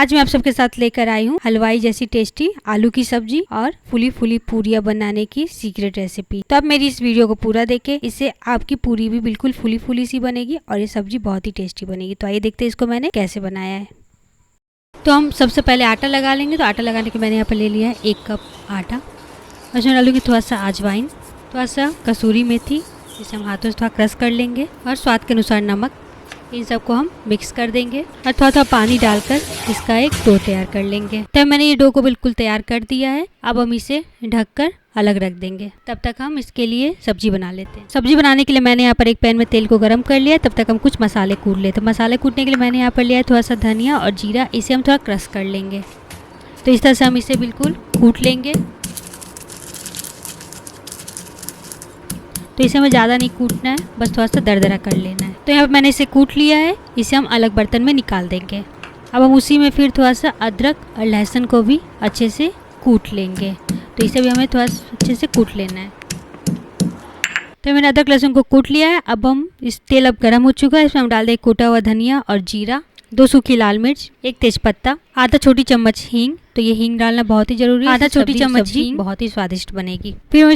आज मैं आप सबके साथ लेकर आई हूँ हलवाई जैसी टेस्टी आलू की सब्जी और फुली फुली पूरियां बनाने की सीक्रेट रेसिपी। तो आप मेरी इस वीडियो को पूरा देखें, इससे आपकी पूरी भी बिल्कुल फुली फुली सी बनेगी और ये सब्जी बहुत ही टेस्टी बनेगी। तो आइए देखते हैं इसको मैंने कैसे बनाया है। तो हम सबसे पहले आटा लगा लेंगे। तो आटा लगाने के मैंने यहाँ पर ले लिया है 1 कप आटा। उसमें डालूंगी थोड़ा सा अजवाइन, थोड़ा सा कसूरी मेथी, जिसे हम हाथों से थोड़ा क्रश कर लेंगे, और स्वाद के अनुसार नमक। इन सबको हम मिक्स कर देंगे और थोड़ा थोड़ा पानी डालकर इसका एक डो तैयार कर लेंगे। तब मैंने ये डो को बिल्कुल तैयार कर दिया है। अब हम इसे ढककर अलग रख देंगे। तब तक हम इसके लिए सब्जी बना लेते हैं। सब्जी बनाने के लिए मैंने यहाँ पर एक पैन में तेल को गर्म कर लिया है। तब तक हम कुछ मसाले कूट लेते हैं। मसाले कूटने के लिए मैंने यहाँ पर लिया है थोड़ा सा धनिया और जीरा। इसे हम थोड़ा क्रश कर लेंगे। तो इस तरह से हम इसे बिल्कुल कूट लेंगे। तो इसे हमें ज़्यादा नहीं कूटना है, बस थोड़ा सा दरदरा कर लेना है। तो यहाँ पर मैंने इसे कूट लिया है। इसे हम अलग बर्तन में निकाल देंगे। अब हम उसी में फिर थोड़ा सा अदरक और लहसुन को भी अच्छे से कूट लेंगे। तो इसे भी हमें थोड़ा अच्छे से कूट लेना है। तो मैंने अदरक लहसुन को कूट लिया है। अब हम इस तेल अब गर्म हो चुका है। इसमें हम डाल देंगे कूटा हुआ धनिया और जीरा, 2 सूखी लाल मिर्च, 1 तेजपत्ता, आधा छोटी चम्मच हींग। तो ये हींग डालना बहुत ही जरूरी है। आधा छोटी चम्मच हींग बहुत ही स्वादिष्ट बनेगी। फिर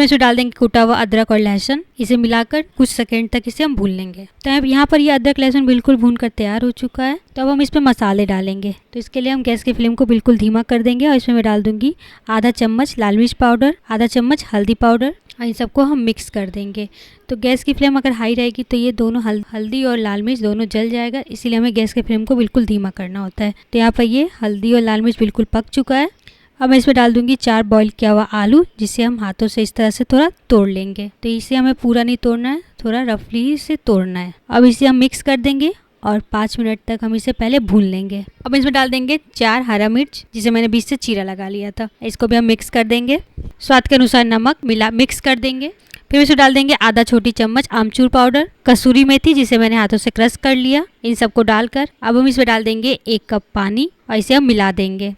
इसमें डाल देंगे कूटा हुआ अदरक और लहसुन। इसे मिलाकर कुछ सेकंड तक इसे हम भून लेंगे। तो अब यहाँ पर ये अदरक लहसुन बिल्कुल भून कर तैयार हो चुका है। तो अब हम इसमें मसाले डालेंगे। तो इसके लिए हम गैस की फ्लेम को बिल्कुल धीमा कर देंगे और इसमें मैं डाल दूंगी आधा चम्मच लाल मिर्च पाउडर, आधा चम्मच हल्दी पाउडर, और इन सबको हम मिक्स कर देंगे। तो गैस की फ्लेम अगर हाई रहेगी तो ये दोनों हल्दी और लाल मिर्च दोनों जल जाएगा, इसीलिए हमें गैस की फ्लेम को बिल्कुल धीमा करना होता है। तो यहाँ पर ये हल्दी और लाल मिर्च बिल्कुल पक चुका है। अब मैं इसमें डाल दूंगी 4 बॉईल किया हुआ आलू, जिसे हम हाथों से इस तरह से थोड़ा तोड़ लेंगे। तो इसे हमें पूरा नहीं तोड़ना है, थोड़ा रफली से तोड़ना है। अब इसे हम मिक्स कर देंगे और 5 मिनट तक हम इसे पहले भून लेंगे। अब इसमें डाल देंगे 4 हरा मिर्च, जिसे मैंने बीच से चीरा लगा लिया था। इसको भी हम मिक्स कर देंगे। स्वाद के अनुसार नमक मिक्स कर देंगे। फिर इसमें डाल देंगे आधा छोटी चम्मच आमचूर पाउडर, कसूरी मेथी, जिसे मैंने हाथों से क्रश कर लिया। इन सबको डालकर अब हम इसमें डाल देंगे 1 कप पानी और इसे हम मिला देंगे।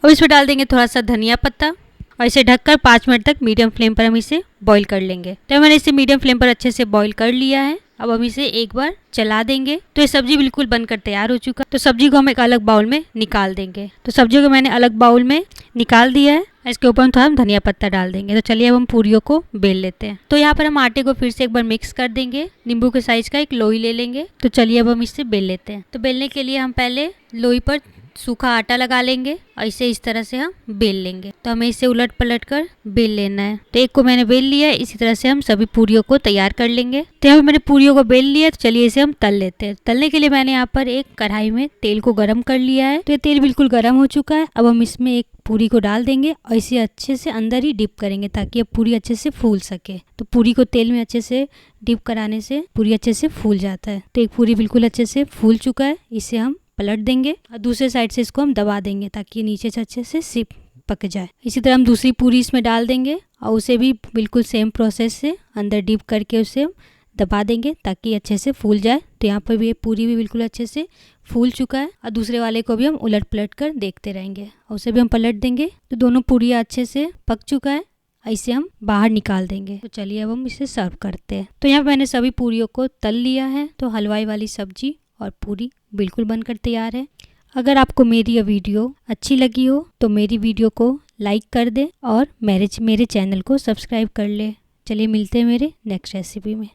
अब इसमें डाल देंगे थोड़ा सा धनिया पत्ता और इसे ढककर 5 मिनट तक मीडियम फ्लेम पर हम इसे बॉईल कर लेंगे। तो मैंने इसे मीडियम फ्लेम पर अच्छे से बॉईल कर लिया है। अब हम इसे एक बार चला देंगे। तो ये सब्जी बिल्कुल बनकर तैयार हो चुका है। तो सब्जी को हम एक अलग बाउल में निकाल देंगे। तो सब्जियों को मैंने अलग बाउल में निकाल दिया है। इसके ऊपर हम थोड़ा धनिया पत्ता डाल देंगे। तो चलिए अब हम पूरियों को बेल लेते हैं। तो यहाँ पर हम आटे को फिर से एक बार मिक्स कर देंगे। नींबू के साइज का एक लोई ले लेंगे। तो चलिए अब हम इससे बेल लेते हैं। तो बेलने के लिए हम पहले लोई पर सूखा आटा लगा लेंगे और इसे इस तरह से हम बेल लेंगे। तो हमें इसे उलट पलट कर बेल लेना है। तो एक को मैंने बेल लिया है। इसी तरह से हम सभी पूरियों को तैयार कर लेंगे। तो यहाँ पे मैंने पूरियों को बेल लिया है। तो चलिए इसे हम तल लेते हैं। तलने के लिए मैंने यहाँ पर एक कढ़ाई में तेल को गर्म कर लिया है। तो ये तेल बिल्कुल गर्म हो चुका है। अब हम इसमें एक पूरी को डाल देंगे और इसे अच्छे से अंदर ही डिप करेंगे, ताकि ये पूरी अच्छे से फूल सके। तो पूरी को तेल में अच्छे से डिप कराने से पूरी अच्छे से फूल जाता है। तो एक पूरी बिल्कुल अच्छे से फूल चुका है। इसे हम पलट देंगे और दूसरे साइड से इसको हम दबा देंगे, ताकि ये नीचे से अच्छे से पक जाए। इसी तरह हम दूसरी पूरी इसमें डाल देंगे और उसे भी बिल्कुल सेम प्रोसेस से अंदर डिप करके उसे दबा देंगे, ताकि अच्छे से फूल जाए। तो यहाँ पर भी ये पूरी भी बिल्कुल अच्छे से फूल चुका है और दूसरे वाले को भी हम उलट पलट कर देखते रहेंगे और उसे भी हम पलट देंगे। तो दोनों पूरियाँ अच्छे से पक चुका है। इसे हम बाहर निकाल देंगे। तो चलिए अब हम इसे सर्व करते हैं। तो यहाँ पर मैंने सभी पूरियों को तल लिया है। तो हलवाई वाली सब्जी और पूरी बिल्कुल बनकर तैयार है। अगर आपको मेरी यह वीडियो अच्छी लगी हो तो मेरी वीडियो को लाइक कर दे और मेरे चैनल को सब्सक्राइब कर ले। चलिए मिलते हैं मेरे नेक्स्ट रेसिपी में।